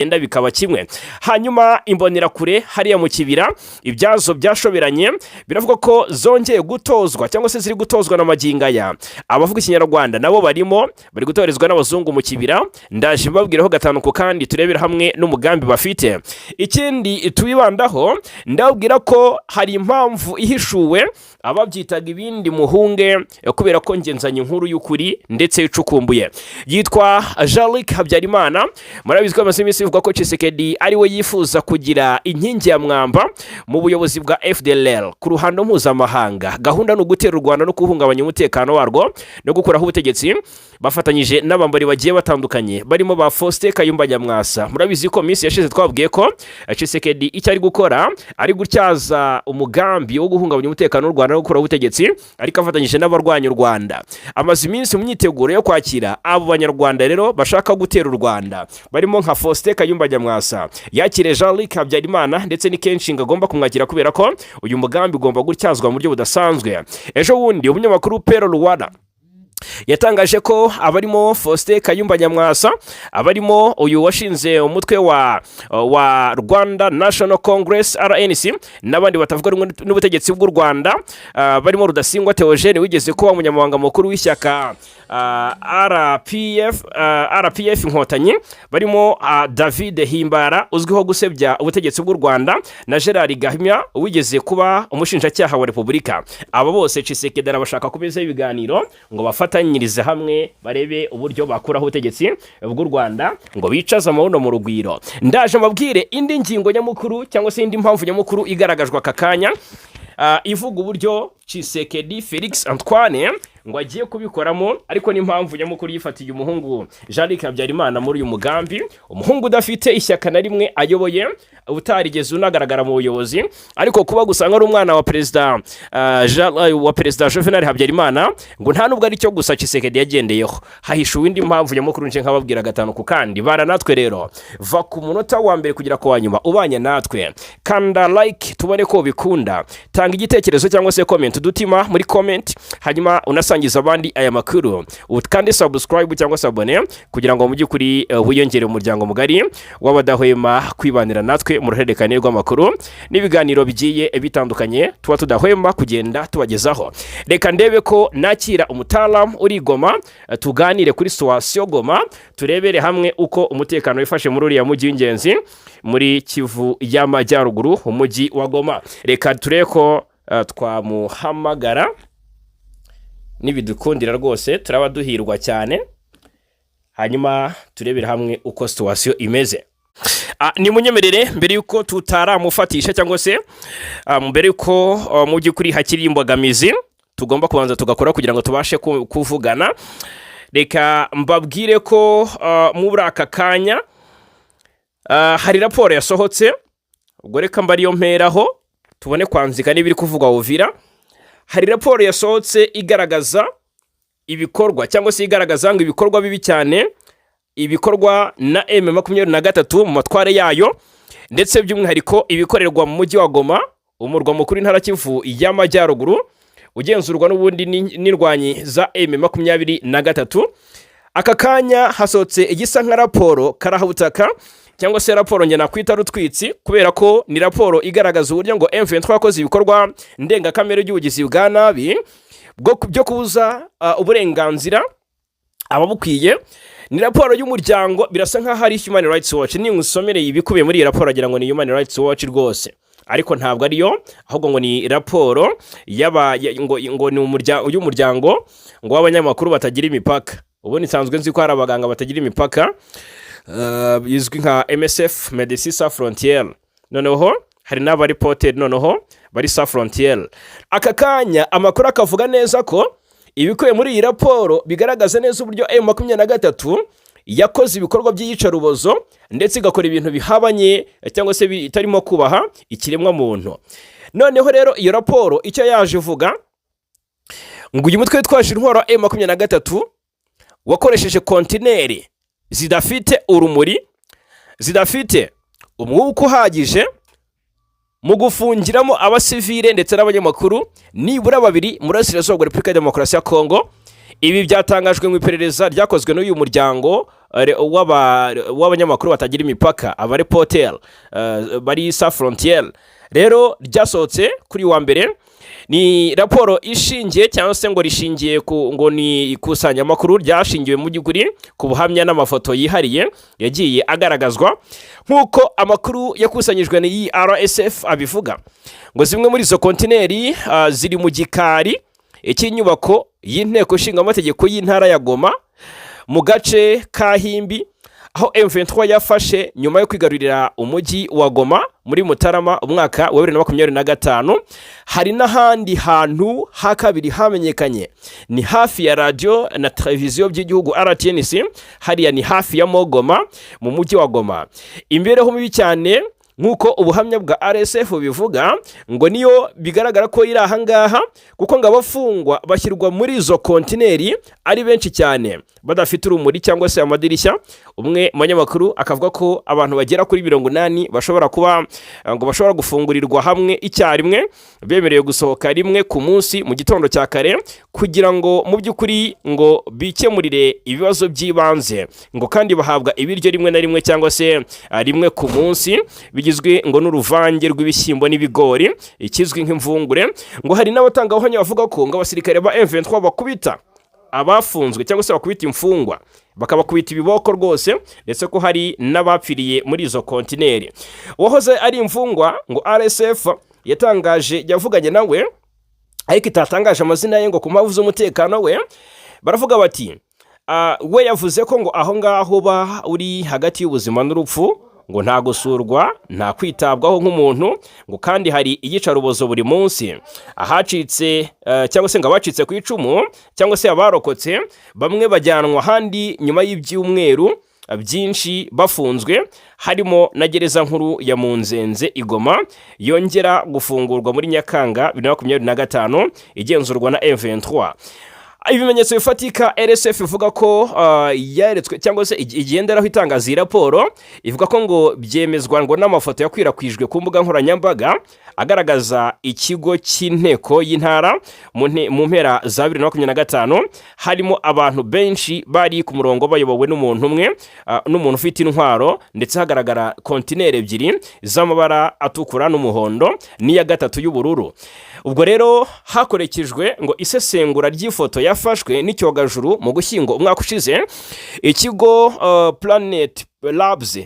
enda bikaba kimwe. Hanyuma imbonera kure hariya mu kibira ibyazo byashoberanye biravuga ko zongeye gutozwa cyangwa se ziri gutozwa na magingaya. Abavuga ikinyarwanda nabo bari gutorezwa n'abazungu mu kibira. Ndaje mbabwiraho gatanu ku kandi turebera hamwe n'umugambi bafite. Ikindi tubibandaho ndabwira ko hari impamvu ihishuwe ababyitaga ibindi muhunge kubera ko ngenzanye inkuru y'ukuri ndetse icukumbuye. Yitwa Jean-Luc Habyarimana. Murabizi ko amasimisi ivuga ko Tshisekedi ari we yifuza kugira inkingi ya mwamba mu buyobozi bwa FDLR ku ruhando mpuzamahanga. Gahunda no gutera u Rwanda no kuhungabanya umutekano warwo no gukuraho ubutegetsi bafatanyije n'abambari bagiye batandukanye barimo ba Faustin Kayumba Nyamwasa. Murabizi ko minsi yashize twabwiye ko Tshisekedi icyo ari gukora ari gutyaza umugambi wo guhungabanya umutekano w'u Rwanda no gukuraho ubutegetsi ariko afatanyije n'abarwanya u Rwanda. Amaze iminsi mu myiteguro yo kwakira abo banyarwanda rero bashaka gutera u Rwanda barimo nka Faustin Kayumba Nyamwasa. Yakire Jean-Luc Habyarimana ndetse ni kenshi ngagomba kumwakira kubera ko uyu mugambi ugomba gutyazwa mu buryo budasanzwe. Ejo wundi umunyamakuru Pero Luwada yatangaje ko abarimo Faustin Kayumba Nyamwasa, abarimo uyu washinze umutwe wa Rwanda National Congress RNC n'abandi batavuga n'ubutegetsi bw'u Rwanda barimo Rudasingwa Theogene wigeze kuba umunyamabanga mukuru w'ishyaka RPF Inkotanyi, barimo David Himbara uzwiho gusebya ubutegetsi bw'u Rwanda na Gerard Gahimya wigeze kuba umushinjacyaha wa Repubulika. Aba bose Tshisekedi arabashaka kubeza ibiganiro ngo bafatanyirize hamwe barebe uburyo bakuraho ubutegetsi bw'u Rwanda ngo bicaza amabuno mu rugwiro. Ndaje mabwire indi ngingo nyamukuru cyangwa se indi mpamvu nyamukuru igaragajwe aka kanya ivuga uburyo Tshisekedi Felix Antoine ngo agiye kubikoramo, ariko n'impamvu nyamukuru yifatiye umuhungu Jean-Luc Habyarimana muri uyu mugambi. Umuhungu udafite ishyaka na rimwe ayoboye, utarigeze unagaragara mu buyobozi, ariko kuba gusanga ari umwana wa perezida Juvenal Habyarimana ngo nta nubwo ari cyo gusa Tshisekedi yagendeyeho. Hahishuwe indi mpamvu nyamukuru nje nkababwira gatanu ku kandi. Bara natwe rero va ku munota wa mbere kugira ko wanyuma ubanye natwe, kanda like tubone ko bikunda, tanga igitekerezo cyangwa se comment dutima muri comment, hanyuma unasangiza abandi aya makuru, ukande subscribe cyangwa se abone kugira ngo mujye kuri wiyongere umuryango mugari w'abadahwema kwibanira natwe mu ruhererekane rw'amakuru n'ibiganiro bigiye bitandukanye tuba tudahwema kugenda tubagezaho. Reka ndebe ko nakira umutaalamu uri Goma, tuganire kuri situation Goma, turebere hamwe uko umutekano wifashe muri uriya mujyi w'ingenzi muri Kivu y'Amajyaruguru, umujyi wa Goma. Reka tureko twamuhamagara nibidukundira rwose turaba duhirwa cyane, hanyuma turebera hamwe uko situation imeze. Ni munyemerere mbere yuko tutaramufatisha cyangwa se mbere yuko mu by'ukuri hakiri imbogamizi tugomba kubanza tugakora kugira ngo tubashe kuvugana. Reka mbabwire ko muri aka kanya hari raporo yasohotse, ubwo reka mbariyo mperaho tubone kwanzika n'ibiri kuvugwa Uvira. Hari raporo yasohotse igaragaza ibikorwa cyangwa se igaragaza ngo ibikorwa bibi cyane ibikorwa na M23 mu matware yayo, ndetse by'umwihariko ibikorerwa mu mujyi wa Goma, umurwa mukuru intara Kivu y'Amajyaruguru, ugenzurwa n'ubundi n'indwanyi za M23. Aka kanya hasohotse igisa nka raporo karahabutaka cyangwa se raporo njye nakwita rutwitsi, kubera ko ni raporo igaragaza uburyo ngo M23 yakoze ibikorwa ndengakamere by'ubugizi bwa nabi byo kubuza uburenganzira ababukwiye. Ni raporo y'umuryango, birasa nkaho ari Human Rights Watch. Ni musomere ibikubiye muri iyi raporo agira ngo ni Human Rights Watch rwose, ariko ntabwo ariyo, ahubwo ngo ni raporo ngo ni y'umuryango ngo w'abanyamakuru batagira imipaka. Ubu nisanzwe nzi ko hari abaganga batagira imipaka bizwi nka MSF, Médecins Sans Frontières, noneho hari n'abaripoteri noneho bari Sans Frontières. Aka kanya amakuru akavuga neza ko ibikuye muri iyi raporo bigaragaza neza uburyo M23 yakoze ibikorwa by'iyicarubozo ndetse igakora ibintu bihabanye cyangwa se bitarimo kubaha ikiremwa muntu. Noneho rero iyo raporo icyo yaje ivuga ngo uyu mutwe witwaje intwaro M23 wakoresheje kontineri zidafite urumuri, zidafite umwuka uhagije mu gufungiramo abasivile ndetse n'abanyamakuru nibura babiri muri Burasirazuba bwa Repubulika ya Demokarasi ya Kongo. Ibi byatangajwe mu iperereza ryakozwe n'uyu muryango w'abanyamakuru batagira imipaka, abareporter bari Sans Frontières. Rero ryasohotse kuri wa mbere, ni raporo ishingiye cyangwa se ngo rishingiye ngo ni ikusanyamakuru ryashingiwe mu by'ukuri ku buhamya n'amafoto yihariye yagiye agaragazwa, nk'uko amakuru yakusanyijwe n'iyi RSF abivuga, ngo zimwe muri izo kontineri ziri mu gikari cy'inyubako y'inteko nshingamategeko y'intara ya Goma mu gace ka Himbi, aho M23 yafashe nyuma yo kwigarurira umujyi wa Goma muri Mutarama umwaka wa 2025. Hari n'ahandi hantu ha kabiri hamenyekanye, ni hafi ya radio na televiziyo by'igihugu RTNC, hariya ni hafi ya Goma mu mujyi wa Goma. Imbereho mibi cyane nk'uko ubuhamya bwa RSF bivuga, ngo niyo bigaragara ko iri ahangaha, kuko ngo abafungwa bashyirwa muri izo kontineri ari benshi cyane badafite urumuri cyangwa se amadirishya. Umwe mu banyamakuru akavuga ko abantu bagera kuri 80 bashobora kuba ngo bashobora gufungurirwa hamwe icyarimwe, bemerewe gusohoka rimwe ku munsi mu gitondo cya kare, kugira ngo mu by'ukuri ngo bikemurire ibibazo by'ibanze, ngo kandi bahabwa ibiryo rimwe na rimwe cyangwa se rimwe ku munsi, bigizwe ngo n'uruvange rw'ibishyimbo n'ibigori ikizwi nk'imvungure. Ngo hari n'abatangabuhamya bavuga ko ngo abasirikare ba M23 bakubita abafunzwe cyangwa se bakubita imfungwa, bakabakubita ibiboko rwose, ndetse ko hari n'abapfiriye muri izo kontineri. Wahoze ari imfungwa ngo RSF yavuganye nawe, ariko itatangaje amazina ye ngo ku mpamvu z'umutekano we. Baravuga bati we yavuze ko ngo aho ngaho ba uri hagati y'ubuzima n'urupfu, ngo nta gusurwa, nta kwitabwaho nk'umuntu, ngo kandi hari iyicarubozo buri munsi. Ahacitse cyangwa se ngo abacitse ku icumu cyangwa se abarokotse bamwe bajyanwa handi nyuma y'ibyumweru byinshi bafunzwe, harimo na gereza nkuru ya Munzenze Igoma yongera gufungurwa muri Nyakanga 2025 igenzurwa na M23. Ibimenyetso bifatika RSF ivuga ko yaretswe cyangwa se igenderaho itangaza iyi raporo, ivuga ko ngo byemezwa ngo n'amafoto yakwirakwijwe ku mbuga nkoranyambaga agaragaza ikigo cy'inteko y'intara mu mpera za 2025, harimo abantu benshi bari ku murongo bayobowe n'umuntu umwe, n'umuntu ufite intwaro, ndetse hagaragara kontineri ebyiri z'amabara atukura n'umuhondo n'iya gatatu y'ubururu. Ubwo rero hakorekejwe ngo isesengura ry'ifoto yafashwe n'icyogajuru mu Gushyingo umwaka ushize, ikigo Planet Labs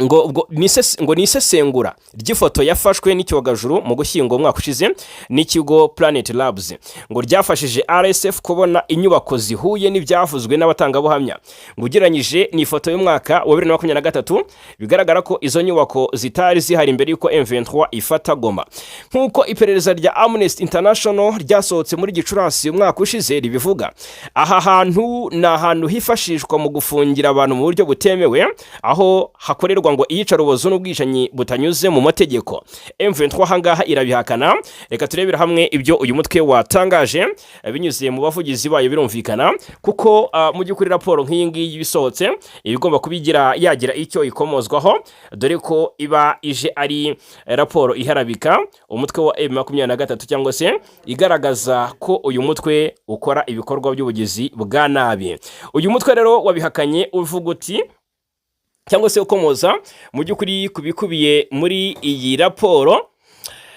ngo ni isesengura ry'ifoto yafashwe n'icyogajuru mu Gushyingo umwaka ushize n'ikigo Planet Labs, ngo ryafashije RSF kubona inyubako zihuye n'ibyavuzwe n'abatangabuhamya. Ngo ugereranyije ni ifoto y'umwaka wa 2023, bigaragara ko izo nyubako zitari zihari mbere yuko M23 ifata Goma. Nk'uko iperereza rya Amnesty International ryasohotse muri Gicurasi umwaka ushize ribivuga, aha hantu ni ahantu hifashishwa mu gufungira abantu mu buryo butemewe, aho hakorerwa ngo iyicarubozo n'ubwishanyi butanyuze mu mategeko. M23 hangaha irabihakana. Reka turebera hamwe ibyo uyu mutwe watangaje binyuze mu bavugizi bayo. Birumvikana kuko mu by'ukuri raporo nk'iyi ngiyi bisohotse ibigomba kubigira yagira icyo ikomozwaho, dore ko iba ije ari raporo iharabika umutwe wa M23 cyangwa se igaragaza ko uyu mutwe ukora ibikorwa by'ubugizi bwa nabi. Uyu mutwe rero wabihakanye uvuga uti cyangwa se ukomoza mu by'ukuri kubikubiye muri iyi raporo.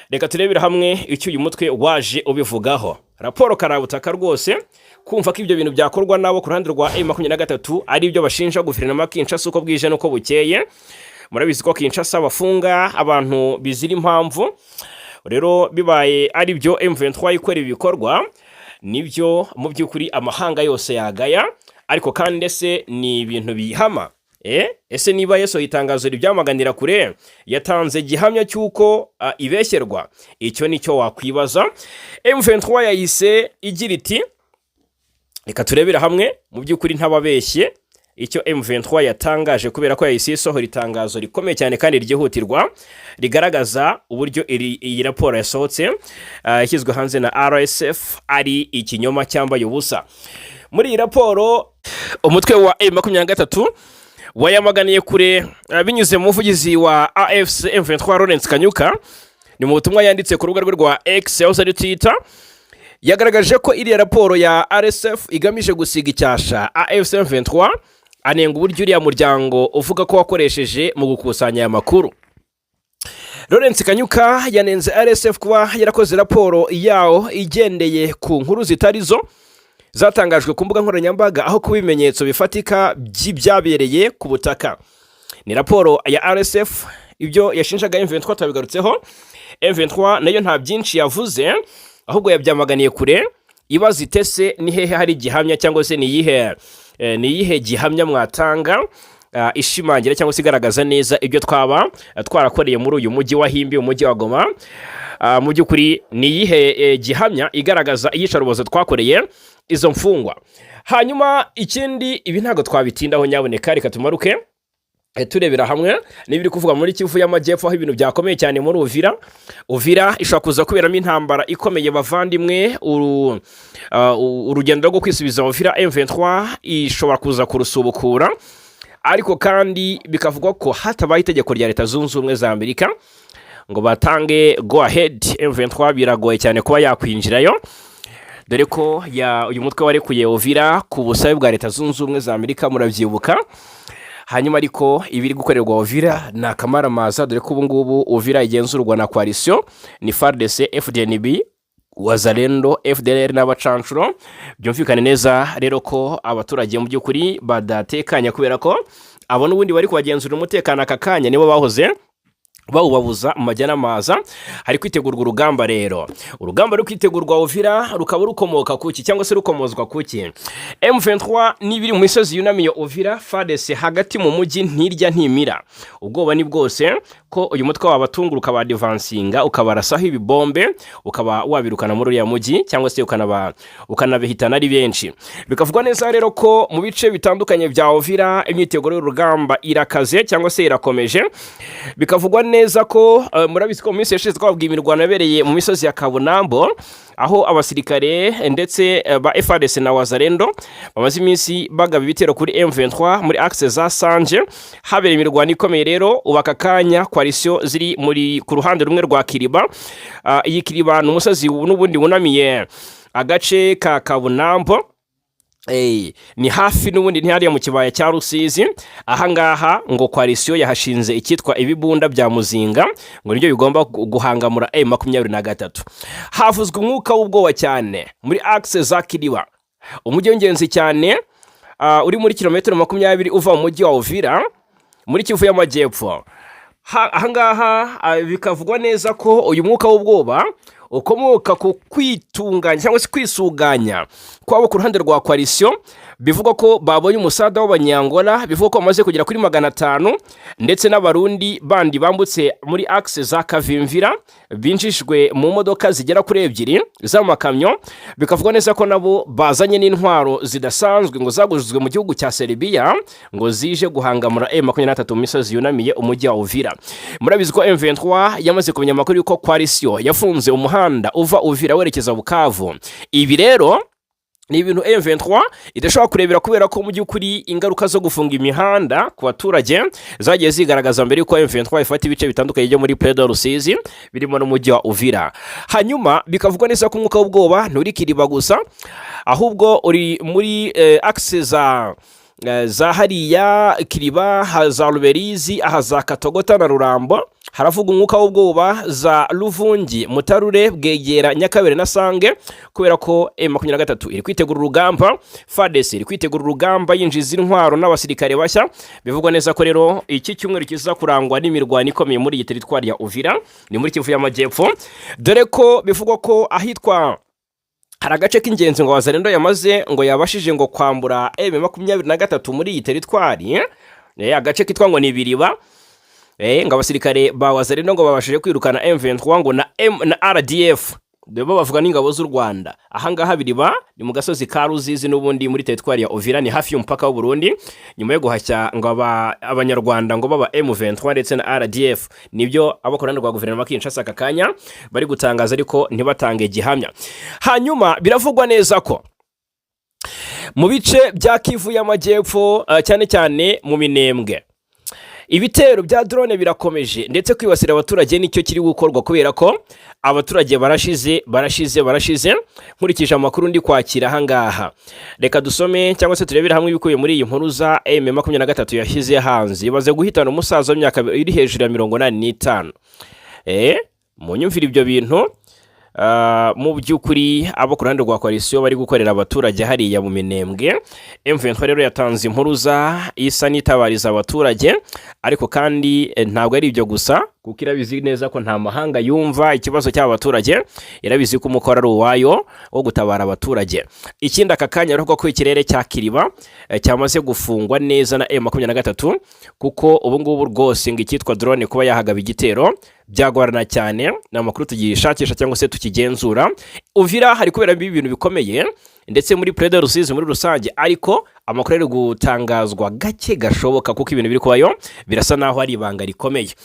Reka turebera hamwe icyo uyu mutwe waje ubivugaho. Raporo karabutaka rwose kumva ko ibyo bintu byakorwa nabo ku ruhande rwa M23 ari byo bashinja guverinoma Kinshasa uko bwije nuko bukeye. Murabizi ko Kinshasa bafunga abantu bizira impamvu, rero bibaye ari byo M23 ikora ibikorwa, nibyo mu by'ukuri amahanga yose yagaya, ariko kandi ese ni ibintu bihama. Ese niba Yesu itangazo ryamaganira kure yatanze gihamya cyuko ibeshyerwa, icyo nicyo wakwibaza. M23 yahise igira iti, reka turebera hamwe mu by'ukuri ntababeshye icyo M23 yatangaje, kubera ko yahise isohora itangazo rikomeye cyane kandi ryihutirwa rigaragaza uburyo iyi raporo yasohotse yashyizwe hanze na RSF ari ikinyoma cyambaye ubusa. Muri iyi raporo umutwe wa M23 wayamaganiye kure binyuze mu muvugizi wa AFC M23 Lawrence Kanyuka. Ni mu butumwa yanditse ku rubuga rwe rwa X yahoze ari Twitter, yagaragaje ko iriya raporo ya RSF igamije gusiga icyasha AFC M23, anenga uburyo uriya muryango uvuga ko wakoresheje mu gukusanya aya makuru. Lawrence Kanyuka yanenze RSF kuba yarakoze raporo yawo igendeye ku nkuru zitarizo zatangajwe ku mbuga nkoranyambaga aho kuba ibimenyetso bifatika by'ibyabereye ku butaka. Ni raporo ya RSF, ibyo yashinjaga M23 tabigarutseho. M23 nayo nta byinshi yavuze, ahubwo yabyamaganiye kure, ibaza itese ni hehe hari gihamya cyangwa se ni yihe gihamya mwatanga ishimangira cyangwa se igaragaza neza ibyo twaba twarakoreye muri uyu mujyi wa Himbi, umujyi wa Goma. Mu by'ukuri ni yihe gihamya igaragaza iyicarubozo twakoreye izo mfungwa. Hanyuma ikindi, ibi ntago twabitindaho nyaboneka, reka tumaruke turebera hamwe n'ibiri kuvuga muri Kivu y'Amajyepfo, aho ibintu byakomeye cyane muri Uvira ishobora kuza kuberamo intambara ikomeye bavandimwe. Urugendo rwo kwisubiza Uvira M23 ishobora kuza kurusubukura, ariko kandi bikavugwa ko hatabaye itegeko rya Leta Zunze Ubumwe za Amerika ngo batange go ahead, M23 biragoye cyane kuba yakwinjirayo, dore ko uyu mutwe warekuye Uvira ku busabe bwa Leta Zunze Ubumwe za Amerika, murabyibuka. Hanyuma ariko ibiri gukorerwa Uvira ni akamaramaza, dore ko ubu ngubu Uvira igenzurwa na coalition, ni FARDC, FDNB, Wazalendo, FDLR n'abacancuro. Byumvikane neza rero ko abaturage mu by'ukuri badatekanya, kubera ko abo n'ubundi bari kubagenzura umutekano aka kanya nibo bahoze bawubabuza mu majyana maza. Hari kwitegurwa urugamba rero, urugamba ruri kwitegurwa Uvira rukaba rukomoka kuki cyangwa se rukomozwa kuki? M23 nibiri mu misozi yunamiye Uvira, FARDC hagati mu mujyi ntirya ntimira. Ubwoba ni bwose ko uyu mutwe wabatunguruka ukabadivansinga, ukabarasaho ibibombe, ukaba wabirukana muri uriya mujyi, cyangwa se ukanabihitana ari benshi. Bikavugwa neza rero ko mu bice bitandukanye bya Uvira imyiteguro y'urugamba irakaze cyangwa se irakomeje. Bikavugwa neza ko murabizi ko mu minsi yashize twabwiye imirwano yabereye mu misozi ya Kabunambo, aho abasirikare ndetse ba FARDC na Wazalendo bamaze iminsi bagaba ibitero kuri M23 muri axe za Sanje. Habera imirwano ikomeye rero, ubaka kanya coalition ziri ku ruhande rumwe rwa Kiriba. Iyi Kiriba ni umusozi n'ubundi wunamiye agace ka Kabunambo, ni hafi n'ubundi ntihariya mu kibaya cya Rusizi. Ahangaha ngo coalition yahashinze icyitwa ibibunda bya Muzinga, ngo nibyo bigomba guhangamura M23. Havuzwe umwuka w'ubwoba cyane muri axe za Kiriba, umujyi w'ingenzi cyane uri muri kilometero 20 uva mu mujyi wa Uvira muri Kivu y'Amajyepfo. Ahangaha bikavugwa neza ko uyu mwuka w'ubwoba ukomoka ku kwitunganya cyangwa se kwisuganya kwabo ku ruhande rwa coalition. Bivuga ko babonye umusada w'Abanyangola, bivuga ko bamaze kugera kuri 500, ndetse n'abarundi bandi bambutse muri axe za Kavimvira binjishwe mu modoka zigera kuri 2 z'amakamyo. Bikavugwa neza ko nabo bazanye n'intwaro zidasanzwe ngo zaguzwe mu gihugu cya Serbia, ngo zije guhangamura M23 mu misozi yunamiye umujyi wa Uvira. Murabizi ko M23 yamaze kumenya amakuru yuko coalition yafunze umuhanda uva Uvira werekeza Bukavu. Ibi rero ni ibintu M23 idashobora kurebera, kubera ko mu by'ukuri ingaruka zo gufunga imihanda ku baturage zagiye zigaragaza mbere yuko M23 ifata ibice bitandukanye byo muri Predo Rusizi birimo n'umujyi wa Uvira. Hanyuma bikavugwa neza ko umwuka w'ubwoba nturi Kiriba gusa, ahubwo uri muri axe za hariya Kiriba, za Ruberizi, za Katogota na Rurambo. Haravuga umwuka w'ubwoba za Ruvungi, Mutarure, Bwegera, Nyakabere na Sange, kubera ko M23 iri kwitegura urugamba, FARDC iri kwitegura urugamba yinjiza intwaro n'abasirikare bashya. Bivugwa neza ko rero iki cyumweru kiza kurangwa n'imirwano ikomeye muri iyi teritwari ya Uvira, ni muri Kivu y'Amajyepfo, dore ko bivugwa ko ahitwa hari agace k'ingenzi ngo Wazalendo yamaze ngo yabashije ngo kwambura M23 muri iyi teritwari. Agace kitwa ngo ni Biriba. Ngo abasirikare ba Wazalendo ngo babashije kwirukana M23 ngo na RDF, debo bavuga n'ingabo z'u Rwanda. Ahangaha Biriba ni mu gasozi ka Ruzizi n'ubundi muri teritwari ya Uvira, ni hafi y'umupaka w'u Burundi, nyuma yo guhashya ngo abanyarwanda ngo baba M23 ndetse na RDF. Nibyo abakorana rwa guverinoma Kinshasa aka kanya bari gutangaza, ariko ntibatange gihamya. Hanyuma biravugwa neza ko mu bice bya Kivu y'Amajyepfo cyane cyane mu Minembwe, ibitero bya drone birakomeje ndetse kwibasira abaturage nicyo kiri gukorwa kubera ko abaturage barashize nkurikije amakuru ndi kwakira ahangaha. Reka dusome cyangwa se turebere hamwe ibikubiye muri iyi nkuru za M23 yashyize hanze ibaze guhitana umusaza w'imyaka iri hejuru ya 85. Mu nyumvira ibyo bintu mu by'ukuri abo ku ruhande rwa koalisiyo bari gukorera abaturage hariya mu Minembwe. M23 rero yatanze impuruza isa nitabariza abaturage, ariko kandi ntabwo ari ibyo gusa kuko irabizi neza ko nta mahanga yumva ikibazo cy'abaturage, irabizi ko umukora ari uwayo wo gutabara abaturage. Ikindi aka kanya rero ko ikirere cya Kiriba cyamaze gufungwa neza na M23 kuko ubu ngubu rwose ngo icyitwa drone kuba yahagaba igitero byagorana cyane. Ni amakuru tugishakisha cyangwa se tukigenzura. Uvira hari kubera ibintu bikomeye ndetse muri Preda Rusizi muri rusange, ariko amakuru ari gutangazwa gake gashoboka kuko ibintu biri kubayo birasa naho ari ibanga rikomeye.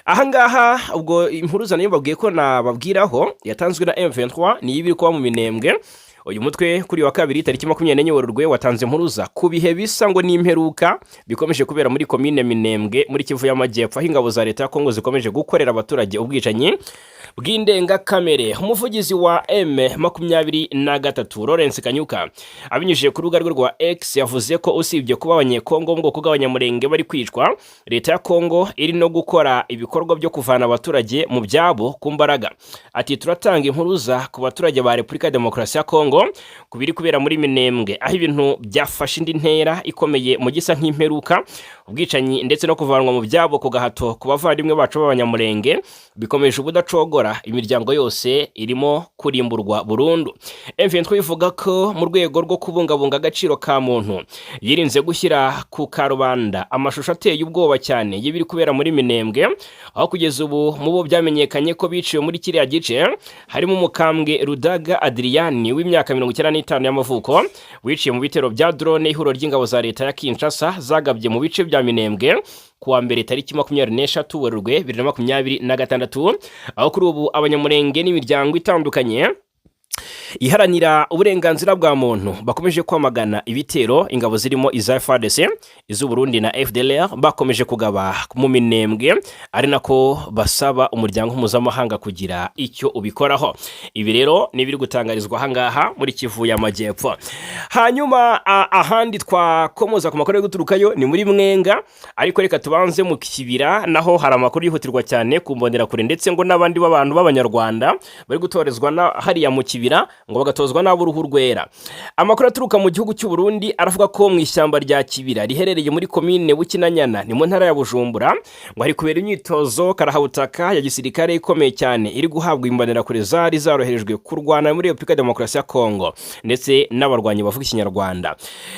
Ahangaha ubwo impuruza nayo babwiye ko nababwiraho yatanzwe na M23 ni ibiri kuba mu Minembwe. Uyu mutwe kuri wa kabiri tariki 24 Werurwe watanze impuruza ku bihe bisa ngo n'imperuka bikomeje kubera muri komine Minembwe muri Kivu y'Amajyepfo, aho ingabo za leta ya Kongo zikomeje gukorera abaturage ubwicanyi bw'indenga kamere. Umuvugizi wa M23 Lawrence Kanyuka abinyujije ku rubuga rwa X yavuze ko usibye kuba abanyekongo ngo kugabanyamurenge bari kwicwa, leta ya Kongo iri no gukora ibikorwa byo kuvana abaturage mu byabo ku mbaraga. Ati turatanga impuruza ku baturage ba Repubulika ya Demokarasi ya Kongo kubiri kubera muri Minembwe, aho ibintu byafashe indi ntera ikomeye mu gisa nk'imperuka, ubwicanyi ndetse no kuvanwa mu byabo ku gahato ku bavandimwe bacu b'abanyamurenge bikomeje ubudacogora, imiryango yose irimo kurimburwa burundu. M23 ivuga ko mu rwego rwo kubungabunga agaciro ka muntu yirinze gushyira ku karubanda amashusho ateye ubwoba cyane y'ibiri kubera muri Minembwe, aho kugeza ubu mu bo byamenyekanye ko biciwe muri kiriya gice harimo umukambwe Rudaga Adriani w'imyaka 95 y'amavuko wiciye mu bitero bya drone ihuro ry'ingabo za leta ya Kinshasa zagabye mu bice bya Minembwe kuwa mbere tariki 23 Werurwe 2026, aho kuri ubu abanyamurenge n'imiryango itandukanye iharanira uburenganzira bwa muntu bakomeje kwamagana ibitero ingabo zirimo iza FARDC, iz'u Burundi na FDLR bakomeje kugaba mu Minembwe, ari nako basaba umuryango mpuzamahanga kugira icyo ubikoraho. Ibi rero ni biri gutangarizwa hangaha muri Kivu y'Amajyepfo. Hanyuma ahandi twakomoza ku makuru yo guturukayo ni muri Mwenga, ariko reka tubanze mu Kibira, naho hari amakuru yihutirwa cyane kumbonera kure ndetse ngo n'abandi b'abantu b'abanyarwanda bari gutorezwa na hariya mu Kibira ngo bagatozwa n'aburuhu rwera. Amakuru aturuka mu gihugu cy'u Burundi aravuga ko mu ishyamba rya Kibira riherereye muri komine Bukinanyana ni mu ntara ya Bujumbura ngo hari kubera imyitozo karahabutaka ya gisirikare ikomeye cyane iri guhabwa imbanira kure zari zaroherejwe kurwana muri Repubulika ya Demokarasi ya Kongo ndetse n'abarwanyi bavuga Ikinyarwanda.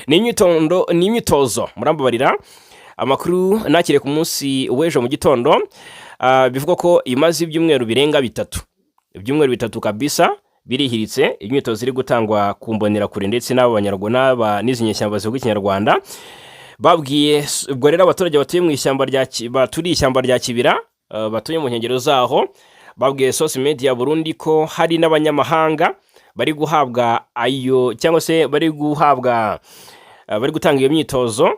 Ni imyitozo murambabarira. Amakuru nakire ku munsi w'ejo mu gitondo bivuga ko imaze ibyumweru birenga bitatu kabisa birihiritse. Imyitozo iri gutangwa ku mbonera kure ndetse n'abanyarwanda n'izinyeshyamba zivuga Ikinyarwanda. Babwiye ubwo rero abaturage batuye mu ishyamba rya Kibira batuye mu nkengero zaho, babwiye Source Media Burundi ko hari n'abanyamahanga bari guhabwa ayo cyangwa se bari gutanga iyo myitozo,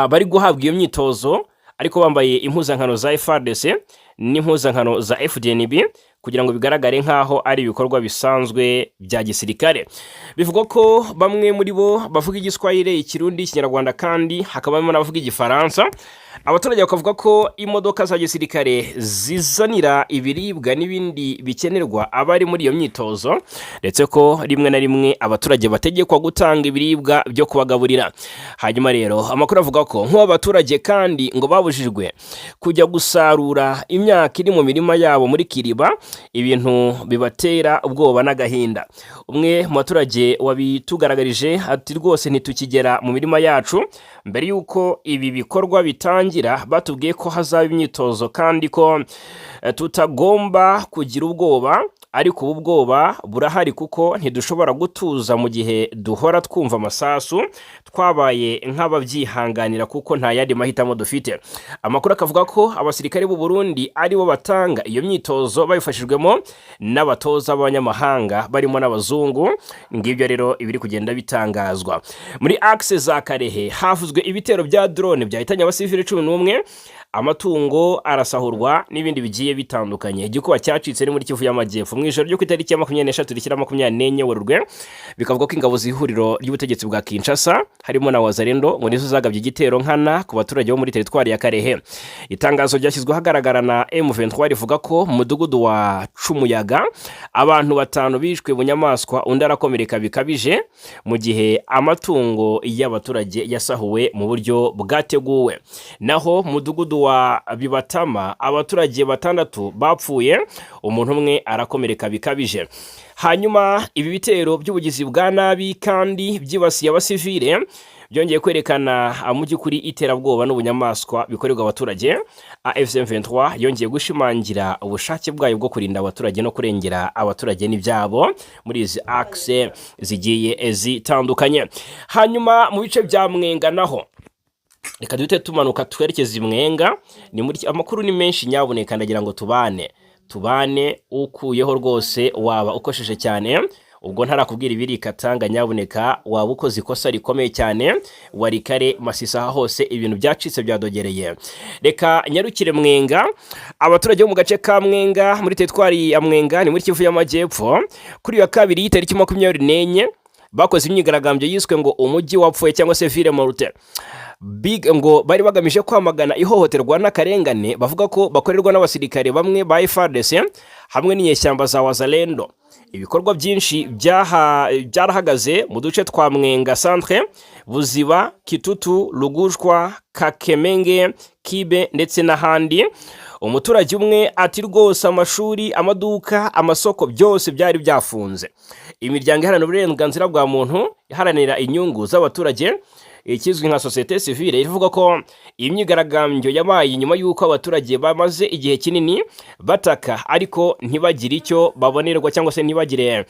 bari guhabwa iyo myitozo ariko bambaye impuzankano za FARDC n'impuzankano za FDNB kugira ngo bigaragare nkaho ari ibikorwa bisanzwe bya gisirikare. Bivuga ko bamwe muri bo bavuga Igiswahili, Ikirundi, Ikinyarwanda kandi hakabamo n'abavuga Igifaransa. Abaturage bakavuga ko imodoka za gisirikare zizanira ibiribwa n'ibindi bikenerwa abari muri iyo myitozo, ndetse ko rimwe na rimwe abaturage bategekwa gutanga ibiribwa byo kubagaburira. Hanyuma rero amakuru avuga ko nk'abaturage kandi ngo babujijwe kujya gusarura imyaka iri mu mirima yabo muri Kiriba, ibintu bibatera ubwoba n'agahinda. Umwe mu baturage wabitugaragarije ati rwose ntitukigera mu mirima yacu mbere yuko ibi bikorwa bitangira, batubwiye ko hazaba imyitozo kandi ko tutagomba kugira ubwoba, ariko ubu bwoba burahari kuko ntidushobora gutuza mu gihe duhora twumva amasasu, twabaye nk'ababyihanganira kuko nta yandi mahitamo dufite. Amakuru akavuga ko abasirikare b'u Burundi aribo batanga iyo myitozo babifashijwemo n'abatoza b'abanyamahanga barimo n'abazungu. Ngibyo rero ibiri kugenda bitangazwa. Muri axe za Karehe havuzwe ibitero bya drone byahitanye abasivili 11, amatungo arasahurwa n'ibindi bigiye bitandukanye. Igikuba cyacitse ni muri Kivu y'Amajyepfo mu ijoro ryo ku itariki ya 23/24 Werurwe, bikavuga ko ingabo z'ihuriro ry'ubutegetsi bwa Kinshasa harimo na Wazalendo ngo nizo zagabye igitero nkana ku baturage bo muri teritwari ya Karehe. Itangazo ryashyizwe hagaragara na M23 rivuga ko mu mudugudu wa Cumuyaga abantu 5 bishwe bunyamaswa, undi arakomereka bikabije, mu gihe amatungo y'abaturage yasahuwe mu buryo bwateguwe. Naho mu mudugudu wa Bibatama abaturage 6 bapfuye, umuntu umwe arakomereka bikabije. Hanyuma ibi bitero by'ubugizi bwa nabi kandi byibasiye abasivile byongeye kwerekana mu by'ukuri iterabwoba n'ubunyamaswa bikorerwa abaturage. AFC M23 yongeye gushimangira ubushake bwayo bwo kurinda abaturage no kurengera abaturage n'ibyabo muri izi axe zigiye zitandukanye. Hanyuma mu bice bya Mwenga naho reka duhite tumanuka twerekeza i Mwenga. Ni muri amakuru ni menshi nyabuneka, ndagira ngo tubane ukuyeho rwose waba ukosheje cyane. Ubwo ntarakubwira ibiri Katanga nyabuneka waba ukoze ikosa rikomeye cyane. Warikare Masisa hose ibintu byacitse byadogereye. Reka nyarukire Mwenga. Abaturage bo mu gace ka Mwenga muri teritwari ya Mwenga ni muri Kivu y'Amajyepfo kuri ya kabiri tariki 24 bakoze imyigaragambyo yiswe ngo umujyi wapfuye cyangwa se ville morte. Ngo bari bagamije kwamagana ihohoterwa n'akarengane bavuga ko bakorerwa n'abasirikare bamwe ba FARDC hamwe n'inyeshyamba za Wazalendo. Ibikorwa byinshi byarahagaze mu duce twa Mwenga Centre, Buziba, Kitutu, Rugujwa, Kakemenge, Kibe ndetse n'ahandi. Umuturage umwe ati rwose amashuri, amaduka, amasoko byose byari byafunze. Imiryango iharanira uburenganzira bwa muntu iharanira inyungu z'abaturage ikizwi nka societe civile ivuga ko imyigaragambyo yabaye nyuma y'uko abaturage bamaze igihe kinini bataka ariko ntibagire icyo babonerwa cyangwa se ntibagire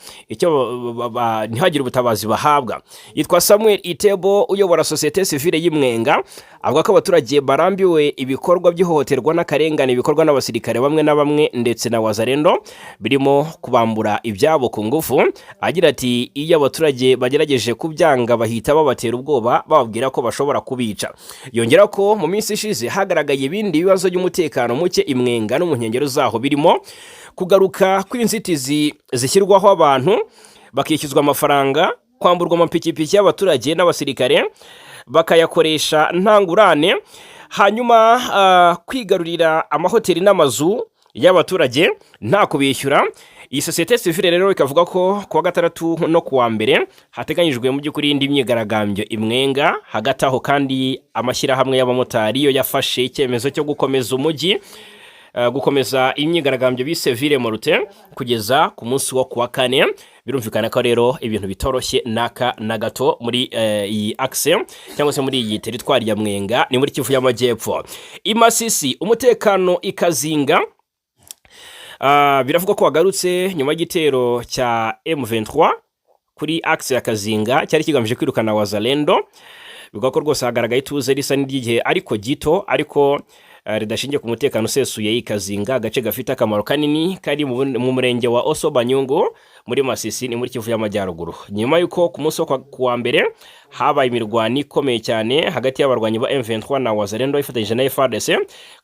ubutabazi bahabwa. Yitwa Samuel Itebo uyobora societe civile y'Imwenga, avuga ko abaturage barambiwe ibikorwa by'ihohoterwa n'akarengane bikorwa n'abasirikare bamwe na bamwe ndetse na Wazalendo birimo kubambura ibyabo ku ngufu. Agira ati iyo abaturage bagerageje kubyanga bahita babatera ubwoba bababwira ko bashobora kubica. Yongera ko mu minsi ishize hagaragaye ibindi bibazo by'umutekano muke Imwenga no mu nkengero zaho birimo kugaruka kw'inzitizi zishyirwaho abantu bakishyuzwa amafaranga, kwamburwa amapikipiki y'abaturage n'abasirikare bakayakoresha ntangurane, hanyuma kwigarurira amahoteli n'amazu y'abaturage nta kubishyura. Iyi societe civile rero ikavuga ko kuwa gatandatu no kuwa mbere hateganyijwe mu by'ukuri indi myigaragambyo Imwenga. Hagati aho kandi amashyirahamwe y'abamotari yo yafashe icyemezo cyo gukomeza umujyi, gukomeza imyigaragambyo bise ville morte kugeza ku munsi wo kuwa 4. Birumvikana ko rero ibintu bitoroshye naka na gato muri iyi axe cyangwa se muri iyi teritwari ya Mwenga ni muri Kivu y'Amajyepfo. Imasisi umutekano ikazinga. Biravuga ko wagarutse nyuma y'igitero cya M23 kuri axe ya Kazinga cyari kigamije kwirukana Wazalendo. Bivuga ko rwose hagaragaye ituze risa n'igihe ariko gito, ariko ridashingiye ku mutekano usesuye y'Ikazinga, agace gafite akamaro kanini kari mu murenge wa Oso Banyungu muri Masisi ni muri Kivu y'Amajyaruguru. Nyuma y'uko ku munsi wo kuwa mbere habaye imirwano ikomeye cyane hagati y'abarwanyi ba M23 na Wazalendo ifatanyije na FARDC,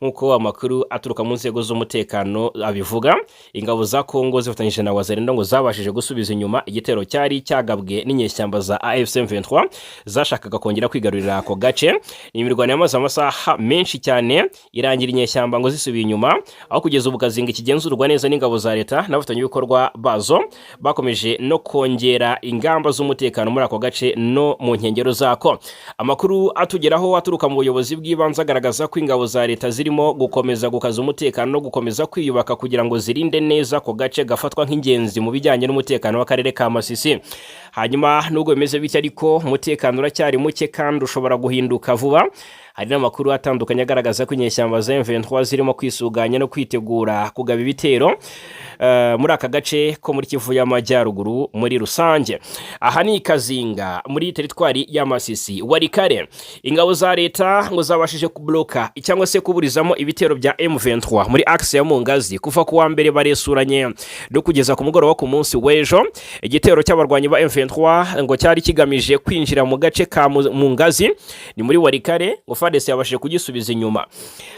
nk'uko amakuru aturuka mu nzego z'umutekano abivuga. Ingabo za Kongo zifatanyije na Wazalendo ngo zabashije gusubiza inyuma igitero cyari cyagabwe n'inyeshyamba za AFC M23 zashakaga kongera kwigarurira ako gace. Ni imirwano yamaze amasaha menshi cyane irangira inyeshyamba ngo zisubiye inyuma, aho kugeza ubu Kazinga kigenzurwa neza n'ingabo za leta n'abafatanyabikorwa bazo bakomeje no kongera ingamba z'umutekano muri ako gace no mu nkengero zako. Amakuru atugeraho aturuka mu buyobozi bw'ibanze agaragaza ko ingabo za leta zirimo gukomeza gukaza umutekano no gukomeza kwiyubaka kugira ngo zirinde neza ako gace gafatwa nk'ingenzi mu bijyanye n'umutekano w'akarere ka Masisi. Hanyuma nubwo bimeze bityo ariko umutekano uracyari muke kandi ushobora guhinduka vuba. hari n'amakuru atandukanye agaragaza ko inyeshyamba za M23 zirimo kwisuganya no kwitegura kugaba ibitero muri aka gace ko muri Kivu y'Amajyaruguru muri rusange. Aha ni Kazinga muri teritwari ya Masisi. Warikare ingabo za leta ngo zabashije kubloka cyangwa se kuburizamo ibitero bya M23 muri axe ya Mungazi kuva ku wa mbere baresuranye no kugeza ku mugoroba ku munsi w'ejo. Igitero cy'abarwanyi ba M23 ngo cyari kigamije kwinjira mu gace ka Mungazi ni muri Warikare, ngo FARDC yabashije kugisubiza inyuma.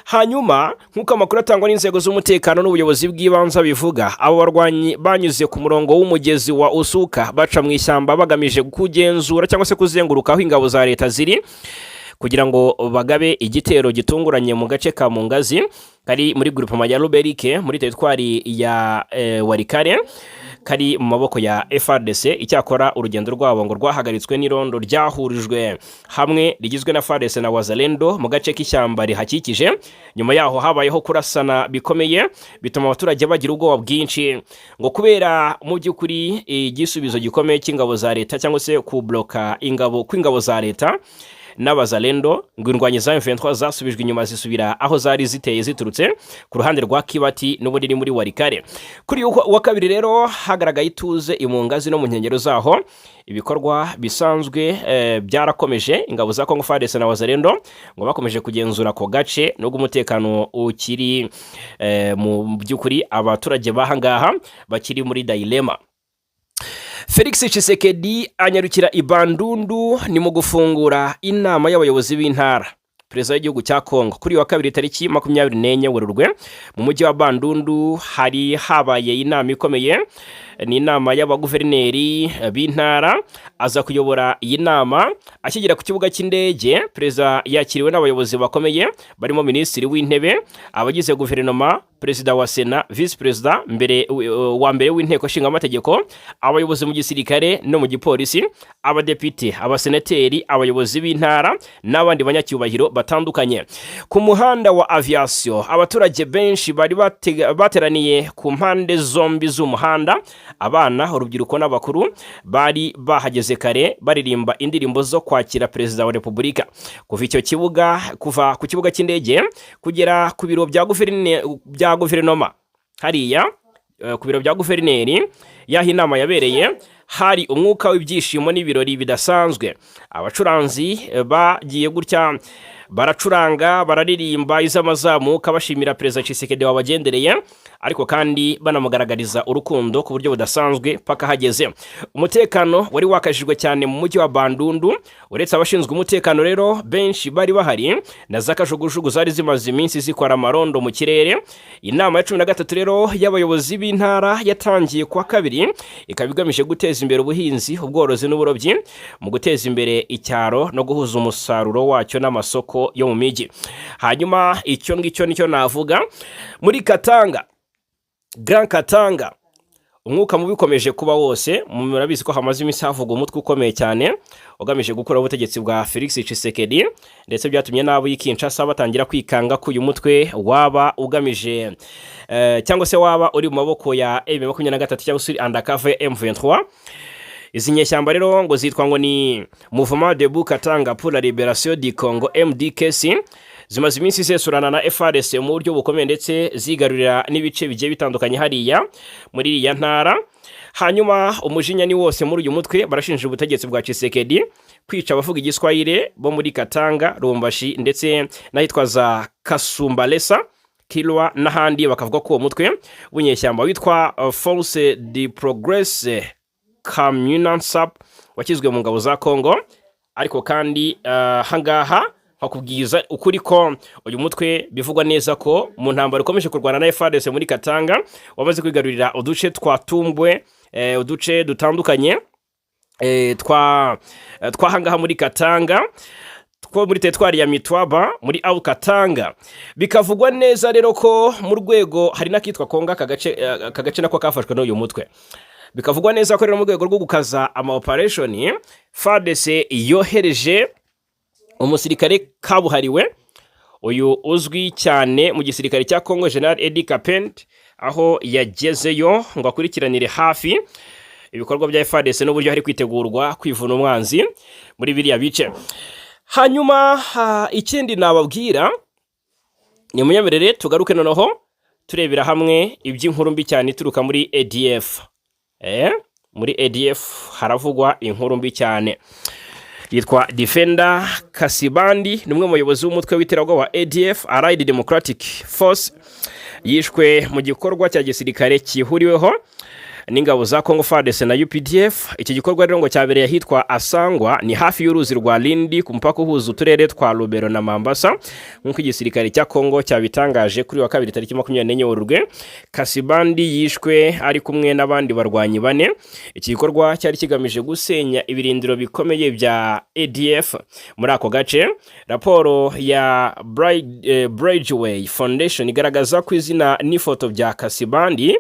Hanyuma nk'uko amakuru atangwa n'inzego z'umutekano n'ubuyobozi bw'ibanze bivuga, abo barwanyi banyuze ku murongo w'umugezi wa Usuka baca mu ishyamba bagamije kugenzura cyangwa se kuzenguruka aho ingabo za leta ziri kugira ngo bagabe igitero gitunguranye mu gace ka Mungazi kari muri groupement ya Ruberike muri teritwari ya Warikare, kari mu maboko ya FARDC. Icyakora urugendo rwabo ngo rwahagaritswe n'irondo ryahurijwe hamwe rigizwe na FARDC na Wazalendo mu gace k'ishyamba rihakikije. Nyuma yaho habayeho kurasana bikomeye bituma abaturage bagira ubwoba bwinshi, ngo kubera mu by'ukuri igisubizo gikomeye cy'ingabo za leta cyangwa se kubloka kw'ingabo za leta n'Abazalendo, ngo indwanyi za M23 zasubijwe inyuma zisubira aho zari ziteye ziturutse ku ruhande rwa Kibati n'ubundi ni muri Warikare. Kuri wa kabiri rero hagaragaye ituze Imungazi no mu nkengero zaho. Ibikorwa bisanzwe byarakomeje. Ingabo za Congo FARDC na Wazalendo ngo bakomeje kugenzura ko gace nubwo umutekano ukiri mu by'ukuri abaturage bahangaha bakiri muri dilema. Felix Tshisekedi anyarukira Ibandundu ni mu gufungura inama y'abayobozi b'intara. Perezida w'igihugu cya Kongo kuri wa kabiri tariki 24 Werurwe mu mujyi wa Bandundu hari habaye inama ikomeye. Ni inama y'abaguverineri b'intara. Aza kuyobora iyi nama akigera ku kibuga cy'indege. Perezida yakiriwe n'abayobozi bakomeye barimo minisitiri w'intebe, abagize guverinoma, perezida wa Sena, vice perezida wa mbere w'inteko nshinga amategeko, abayobozi mu gisirikare no mu gipolisi, abadepite, abasenateri, abayobozi b'intara n'abandi banyacyubahiro batandukanye. Ku muhanda wa aviation abaturage benshi bari bateraniye ku mpande zombi z'umuhanda. Abana, urubyiruko n'abakuru bari bahageze kare baririmba indirimbo zo kwakira perezida wa Repubulika. Kuva ku kibuga cy'indege kugera ku biro bya guverinoma hariya ku biro bya guverineri yaho inama yabereye, hari umwuka w'ibyishimo n'ibirori bidasanzwe. Abacuranzi bagiye gutya baracuranga, bararirimba iz'amazamuka bashimira perezida Tshisekedi wabagendereye, ariko kandi banamugaragariza urukundo ku buryo budasanzwe paka hageze. Umutekano wari wakajijwe cyane mu mujyi wa Bandundu. Uretse abashinzwe umutekano rero benshi bari bahari na zakajugujugu zari zimaze iminsi zikora amarondo mu kirere. Inama ya 13 rero y'abayobozi b'intara yatangiye kwa kabiri, ikaba igamije guteza imbere ubuhinzi, ubworozi n'uburobyi, mu guteza imbere icyaro no guhuza umusaruro wacyo n'amasoko yo mu miji. Hanyuma icyo ngicyo nicyo navuga muri Katanga, Grand Katanga. Umwuka mubi ukomeje kuba wose. Murabizi ko hamaze iminsi havugwa umutwe ukomeye cyane ugamije gukora ubutegetsi bwa Felix Tshisekedi, ndetse byatumye nabo y'Kinshasa batangira kwikanga ko uyu mutwe waba ugamije cyangwa se waba uri mu maboko ya M23 cyangwa se undercover M23. Izi nyeshyamba rero ngo zitwa ngo ni Mouvement Debout Katanga pour la Libération du Congo MDKC. Zimaze iminsi zesurana na FARDC mu buryo bukomeye ndetse zigarurira n'ibice bigiye bitandukanye hariya muri iyi ntara. Hanyuma umujinya ni wose muri uyu mutwe barashinja ubutegetsi bwa Tshisekedi kwica abavuga igiswahili bo muri Katanga, Rumbashi ndetse n'ahitwa za Kasumbalesa, Kilwa n'ahandi. Bakavuga ko uwo mutwe w'inyeshyamba witwa Force de Progress Communansap wakizwe mu ngabo za Kongo. Ariko kandi hangaha hakubwiza ukuri ko uyu mutwe bivugwa neza ko mu ntambaro ikomeje kurwana na FARDC muri Katanga wamaze kwigarurira uduce twa Tumbwe, uduce dutandukanye twahangaha muri Katanga, two muri teritwari ya Mitwaba muri Au Katanga. Bikavugwa neza rero ko mu rwego hari nakitwa Konga kagace nako kafashwe n'uyu mutwe. Bikavugwa neza ko rero mu rwego rwo gukaza ama operation FARDC yohereje umusirikare kabuhariwe uyu uzwi cyane mu gisirikare cya Congo, General Edi Kapent, aho yagezeyo ngo akurikiranire hafi ibikorwa bya FARDC n'uburyo hari kwitegurwa kwivuna umwanzi muri biriya bice. hanyuma ikindi nababwira ni munyemerere tugaruke noneho turebera hamwe iby'inkuru mbi cyane ituruka muri ADF. Muri ADF haravugwa inkuru mbi cyane. Yitwa Defender Kasibandi, ni umwe mu bayobozi w'umutwe w'iterabwoba wa ADF, Allied Democratic Force, yishwe mu gikorwa cya gisirikare cyihuriweho n'ingabo za Congo FARDC na UPDF. Iki gikorwa rero ngo cyabereye ahitwa Asangwa, ni hafi y'uruzi rwa Lindi ku mupaka uhuza uturere twa Lubero na Mambasa, nk'uko igisirikare cya Congo cyabitangaje kuri wa kabiri tariki 24 Werurwe. Kasibandi yishwe ari kumwe n'abandi barwanyi bane. Iki gikorwa cyari kigamije gusenya ibirindiro bikomeye bya ADF muri ako gace. Raporo ya Bridgeway Foundation igaragaza ko izina n'ifoto bya Kasibandi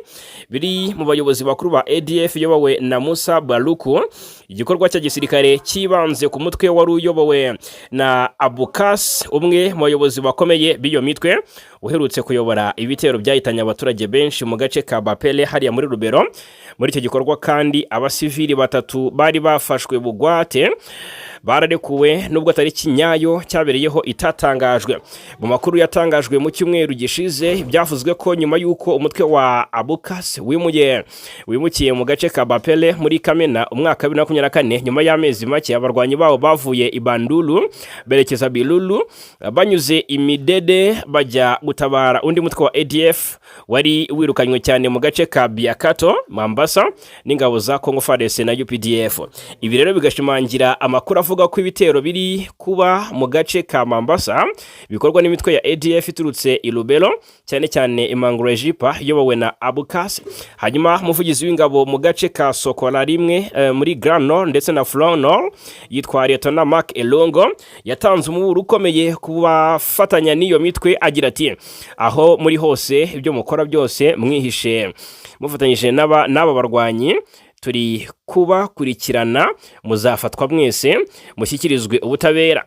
biri mu bayobozi bakuru ba ADF yobowe na Musa Baluku. Igikorwa cya gisirikare kibanze ku mutwe wari uyobowe na Abukas, umwe mu bayobozi bakomeye b'iyo mitwe uherutse kuyobora ibitero byahitanye abaturage benshi mu gace ka Bapele hariya muri Lubero. Muri icyo gikorwa kandi abasivili 3 bari bafashwe bugwate bararekuwe nubwo tariki nyayo cyabereyeho itatangajwe. Mu makuru yatangajwe mu cyumweru gishize byavuzwe ko nyuma y'uko umutwe wa Abukas wimukiye mu gace ka Bapele muri Kamena umwaka wa 2024, nyuma y'amezi make abarwanyi bawo bavuye Ibandulu berekeza Bilulu banyuze Imidede bajya gutabara undi mutwe wa ADF wari wirukanywe cyane mu gace ka Biakato Mambasa n'ingabo za Congo FARDC na UPDF. Ibi rero bigashimangira amakuru avuga ko ibitero biri kuba mu gace ka Mambasa bikorwa n'imitwe ya ADF iturutse Ilubero, cyane cyane Imangurajipa yobowe na Abukas. Hanyuma umuvugizi w'ingabo mu gace ka Sokola rimwe muri Grand Nord ndetse na Front Nord yitwa Lieutenant Mark Elongo yatanze umuburo ukomeye kubafatanya n'iyo mitwe, agira ati aho muri hose ibyo mukora byose mwihishe mufatanyije n'aba barwanyi turi kubakurikirana, muzafatwa mwese mushyikirizwe ubutabera.